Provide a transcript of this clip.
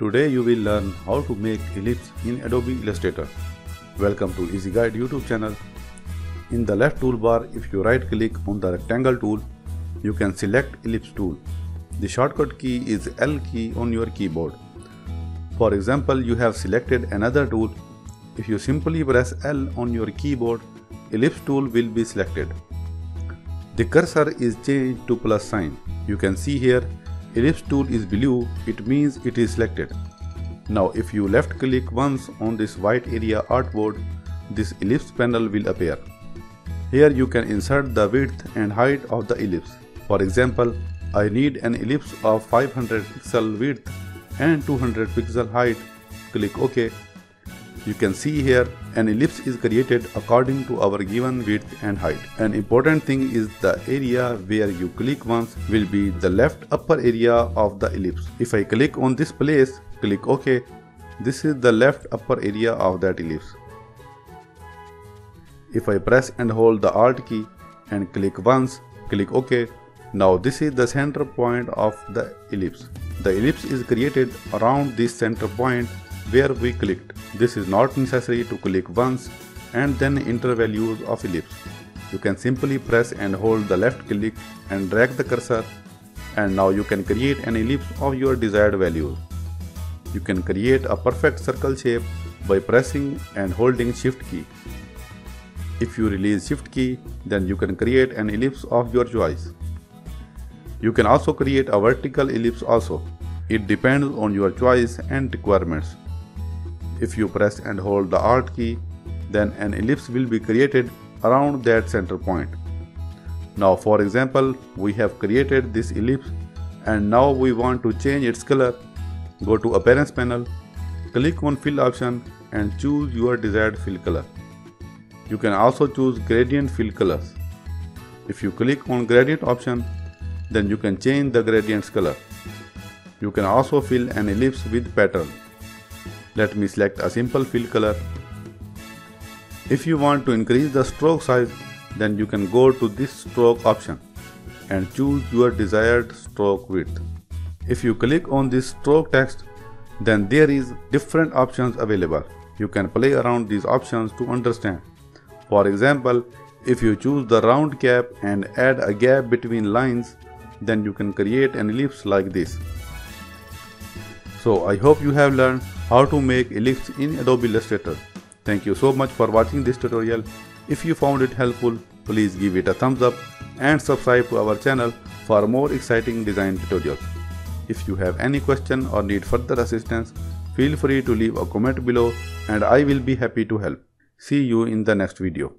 Today you will learn how to make ellipse in Adobe Illustrator. Welcome to Easy Guide YouTube channel. In the left toolbar, if you right click on the rectangle tool, you can select ellipse tool. The shortcut key is L key on your keyboard. For example, you have selected another tool. If you simply press L on your keyboard, ellipse tool will be selected. The cursor is changed to plus sign. You can see here ellipse tool is blue, it means it is selected. Now if you left click once on this white area artboard, this ellipse panel will appear. Here you can insert the width and height of the ellipse. For example, I need an ellipse of 500 pixel width and 200 pixel height. Click OK. You can see here an ellipse is created according to our given width and height. An important thing is the area where you click once will be the left upper area of the ellipse. If I click on this place, click OK, this is the left upper area of that ellipse. If I press and hold the Alt key and click once, click OK. Now this is the center point of the ellipse. The ellipse is created around this center point where we clicked. This is not necessary to click once and then enter values of ellipse. You can simply press and hold the left click and drag the cursor, and now you can create an ellipse of your desired values. You can create a perfect circle shape by pressing and holding Shift key. If you release Shift key, then you can create an ellipse of your choice. You can also create a vertical ellipse also. It depends on your choice and requirements. If you press and hold the Alt key, then an ellipse will be created around that center point. Now for example, we have created this ellipse and now we want to change its color. Go to Appearance panel, click on Fill option and choose your desired fill color. You can also choose gradient fill colors. If you click on Gradient option, then you can change the gradient's color. You can also fill an ellipse with pattern. Let me select a simple fill color. If you want to increase the stroke size, then you can go to this stroke option and choose your desired stroke width. If you click on this stroke text, then there is different options available. You can play around these options to understand. For example, if you choose the round cap and add a gap between lines, then you can create an ellipse like this. So I hope you have learned how to make ellipse in Adobe Illustrator. Thank you so much for watching this tutorial. If you found it helpful, please give it a thumbs up and subscribe to our channel for more exciting design tutorials. If you have any question or need further assistance, feel free to leave a comment below and I will be happy to help. See you in the next video.